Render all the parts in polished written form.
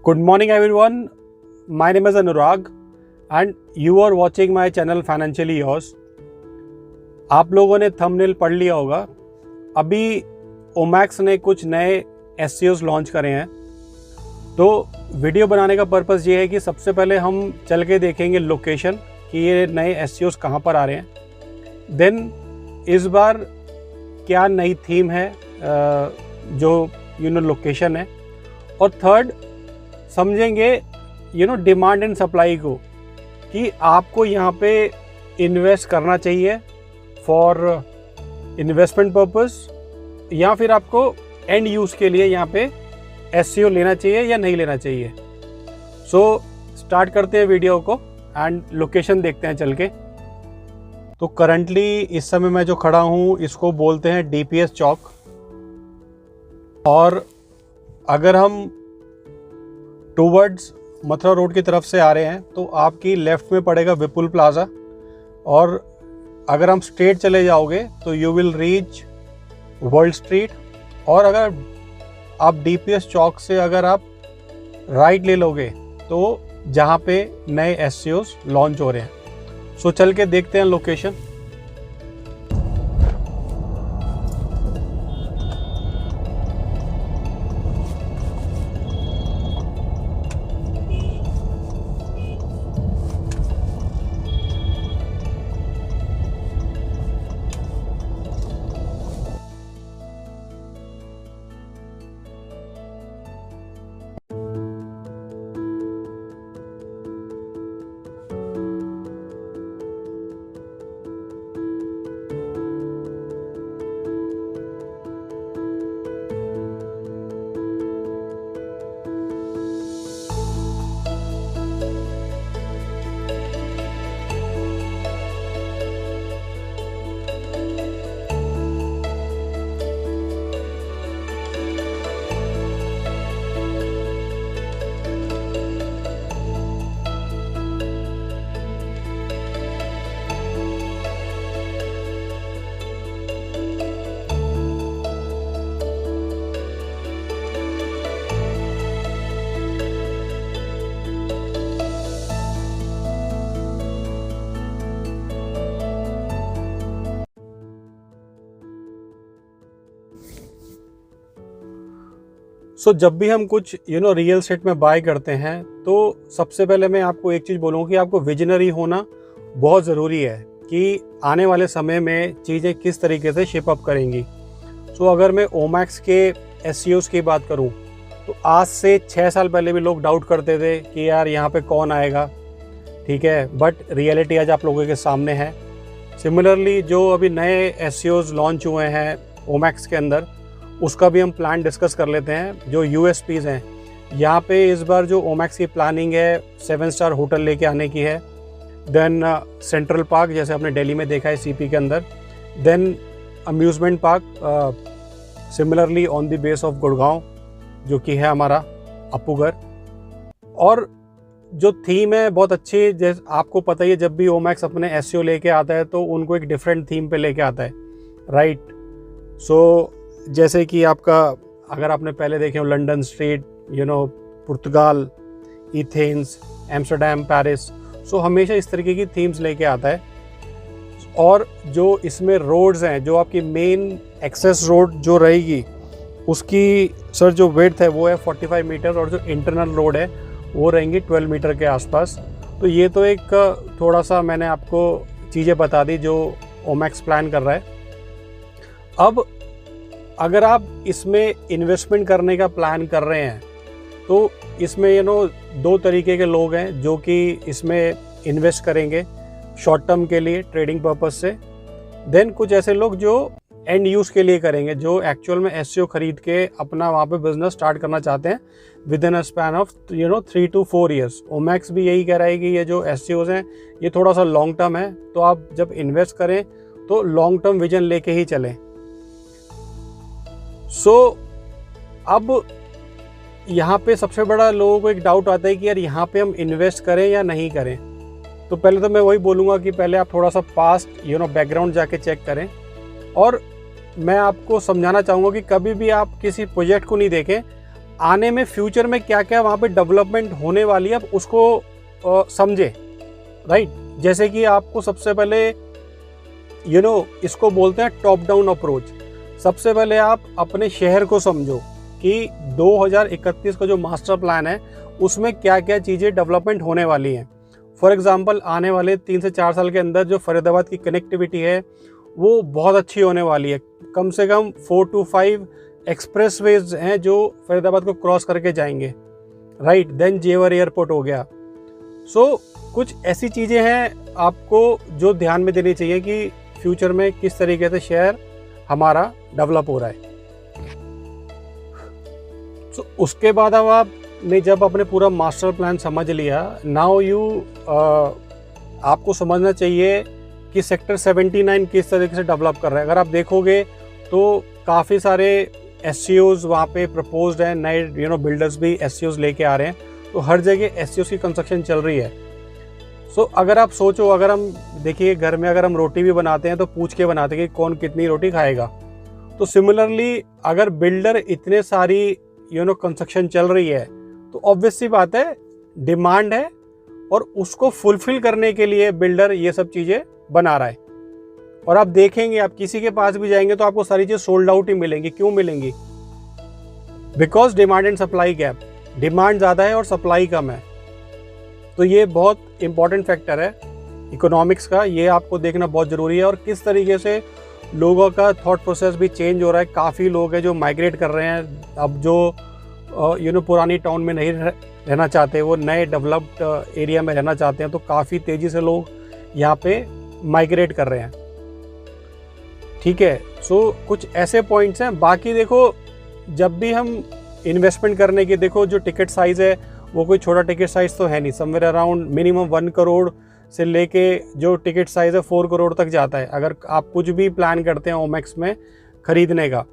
Good morning everyone. My name is Anurag and you are watching my channel Financially Yours. आप लोगों ने thumbnail पढ़ लिया होगा। अभी ओमैक्स ने कुछ नए SEOs लॉन्च करे हैं। तो वीडियो बनाने का पर्पस ये है कि सबसे पहले हम चल के देखेंगे लोकेशन कि ये नए SEOs कहाँ पर आ रहे हैं। देन इस बार क्या नई थीम है जो लोकेशन है। और थर्ड समझेंगे डिमांड एंड सप्लाई को कि आपको यहाँ पे इन्वेस्ट करना चाहिए फॉर इन्वेस्टमेंट पर्पस या फिर आपको एंड यूज़ के लिए यहाँ पे SEO लेना चाहिए या नहीं लेना चाहिए। सो स्टार्ट करते हैं वीडियो को एंड लोकेशन देखते हैं चल के। तो करंटली इस समय मैं जो खड़ा हूँ इसको बोलते हैं DPS चौक। और अगर हम टूवर्ड्स मथुरा रोड की तरफ से आ रहे हैं तो आपकी लेफ़्ट में पड़ेगा विपुल प्लाज़ा। और अगर हम स्ट्रेट चले जाओगे तो you will reach world street. और अगर आप DPS चौक से अगर आप राइट ले लोगे तो जहाँ पे नए SEOs लॉन्च हो रहे हैं। सो चल के देखते हैं लोकेशन। सो जब भी हम कुछ रियल एस्टेट में बाय करते हैं तो सबसे पहले मैं आपको एक चीज़ बोलूँगा कि आपको विजनरी होना बहुत ज़रूरी है कि आने वाले समय में चीज़ें किस तरीके से शेप अप करेंगी। सो अगर मैं ओमैक्स के SEOs की बात करूँ तो आज से 6 साल पहले भी लोग डाउट करते थे कि यार यहाँ पे कौन आएगा, ठीक है, बट रियलिटी आज आप लोगों के सामने है। सिमिलरली जो अभी नए SEOs लॉन्च हुए हैं ओमैक्स के अंदर उसका भी हम प्लान डिस्कस कर लेते हैं। जो USPs हैं यहाँ पे इस बार जो ओमैक्स की प्लानिंग है 7 स्टार होटल लेके आने की है। देन सेंट्रल पार्क जैसे आपने दिल्ली में देखा है CP के अंदर। Then amusement park similarly on the base of Gurgaon जो कि है हमारा अपूगर। और जो थीम है बहुत अच्छी, जैसे आपको पता ही है जब भी ओमैक्स अपने SEO लेके आता है तो उनको एक डिफरेंट थीम पे लेके आता है, राइट। सो जैसे कि आपका अगर आपने पहले देखे हो लंदन स्ट्रीट, पुर्तगाल, एथेंस, एम्स्टर्डम, पेरिस, सो हमेशा इस तरीके की थीम्स लेके आता है। और जो इसमें रोड्स हैं, जो आपकी मेन एक्सेस रोड जो रहेगी उसकी सर जो विड्थ है वो है 45 मीटर और जो इंटरनल रोड है वो रहेंगी 12 मीटर के आसपास। तो ये तो एक थोड़ा सा मैंने आपको चीज़ें बता दी जो ओमैक्स प्लान कर रहा है। अब अगर आप इसमें इन्वेस्टमेंट करने का प्लान कर रहे हैं तो इसमें दो तरीके के लोग हैं जो कि इसमें इन्वेस्ट करेंगे शॉर्ट टर्म के लिए ट्रेडिंग पर्पस से। देन कुछ ऐसे लोग जो एंड यूज़ के लिए करेंगे, जो एक्चुअल में SEO खरीद के अपना वहाँ पे बिजनेस स्टार्ट करना चाहते हैं with in a span of 3 to 4 years. Omaxe भी यही कह रहा है कि ये जो SEOs हैं ये थोड़ा सा लॉन्ग टर्म है, तो आप जब इन्वेस्ट करें तो लॉन्ग टर्म विजन लेके ही चलें। सो अब यहाँ पे सबसे बड़ा लोगों को एक डाउट आता है कि यार यहाँ पे हम इन्वेस्ट करें या नहीं करें। तो पहले तो मैं वही बोलूँगा कि पहले आप थोड़ा सा पास्ट बैकग्राउंड जाके चेक करें। और मैं आपको समझाना चाहूँगा कि कभी भी आप किसी प्रोजेक्ट को नहीं देखें, आने में फ्यूचर में क्या क्या वहाँ पे डेवलपमेंट होने वाली है, आप उसको समझे, राइट। जैसे कि आपको सबसे पहले इसको बोलते हैं टॉप डाउन अप्रोच। सबसे पहले आप अपने शहर को समझो कि 2031 का जो मास्टर प्लान है उसमें क्या क्या चीज़ें डेवलपमेंट होने वाली हैं। फॉर एग्जांपल आने वाले 3 से 4 साल के अंदर जो फरीदाबाद की कनेक्टिविटी है वो बहुत अच्छी होने वाली है। कम से कम 4 to 5 एक्सप्रेसवेज हैं जो फरीदाबाद को क्रॉस करके जाएंगे, राइट। देन जेवर एयरपोर्ट हो गया। सो कुछ ऐसी चीज़ें हैं आपको जो ध्यान में देनी चाहिए कि फ्यूचर में किस तरीके से शहर हमारा डेवलप हो रहा है। तो उसके बाद अब आपने जब अपने पूरा मास्टर प्लान समझ लिया, नाउ आपको समझना चाहिए कि सेक्टर 79 किस तरीके से डेवलप कर रहा है। अगर आप देखोगे तो काफ़ी सारे SCOs वहाँ पे प्रपोज्ड हैं, नए बिल्डर्स भी SCOs लेके आ रहे हैं, तो हर जगह SCOs की कंस्ट्रक्शन चल रही है। सो अगर आप सोचो, अगर हम देखिए घर में अगर हम रोटी भी बनाते हैं तो पूछ के बनाते हैं कि कौन कितनी रोटी खाएगा। तो सिमिलरली अगर बिल्डर इतने सारी कंस्ट्रक्शन चल रही है तो ऑब्वियस सी बात है डिमांड है, और उसको फुलफिल करने के लिए बिल्डर ये सब चीज़ें बना रहा है। और आप देखेंगे, आप किसी के पास भी जाएंगे तो आपको सारी चीज़ सोल्ड आउट ही मिलेंगी। क्यों मिलेंगी? Because demand and supply gap, demand ज़्यादा है और सप्लाई कम है। तो ये बहुत इंपॉर्टेंट फैक्टर है इकोनॉमिक्स का, ये आपको देखना बहुत ज़रूरी है। और किस तरीके से लोगों का थॉट प्रोसेस भी चेंज हो रहा है। काफ़ी लोग हैं जो माइग्रेट कर रहे हैं, अब जो पुरानी टाउन में नहीं रहना चाहते, वो नए डेवलप्ड एरिया में रहना चाहते हैं। तो काफ़ी तेज़ी से लोग यहाँ पे माइग्रेट कर रहे हैं, ठीक है। सो कुछ ऐसे पॉइंट्स हैं। बाकी देखो, जब भी हम इन्वेस्टमेंट करने की, देखो जो टिकट साइज़ है वो कोई छोटा टिकट साइज़ तो है नहीं। समवेयर अराउंड मिनिमम 1 करोड़ से लेके जो टिकट साइज़ है 4 करोड़ तक जाता है। अगर आप कुछ भी प्लान करते हैं ओमेक्स में ख़रीदने का,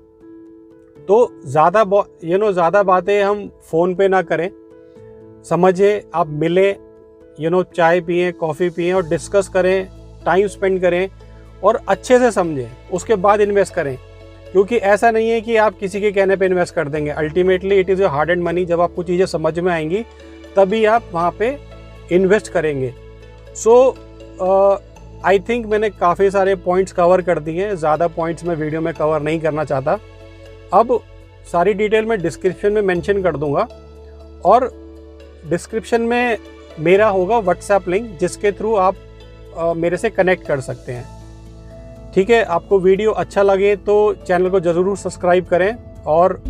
तो ज़्यादा बातें हम फ़ोन पे ना करें, समझे, आप मिले, चाय पिएं, कॉफ़ी पिएं और डिस्कस करें, टाइम स्पेंड करें और अच्छे से समझें, उसके बाद इन्वेस्ट करें। क्योंकि ऐसा नहीं है कि आप किसी के कहने पे इन्वेस्ट कर देंगे। Ultimately it is your hard and money. जब आपको चीज़ें समझ में आएंगी तभी आप वहाँ पे इन्वेस्ट करेंगे। सो आई थिंक मैंने काफ़ी सारे पॉइंट्स कवर कर दिए हैं। ज़्यादा पॉइंट्स मैं वीडियो में कवर नहीं करना चाहता। अब सारी डिटेल मैं डिस्क्रिप्शन में मेंशन कर दूंगा, और डिस्क्रिप्शन में मेरा होगा व्हाट्सएप लिंक, जिसके थ्रू आप मेरे से कनेक्ट कर सकते हैं, ठीक है। आपको वीडियो अच्छा लगे तो चैनल को ज़रूर सब्सक्राइब करें और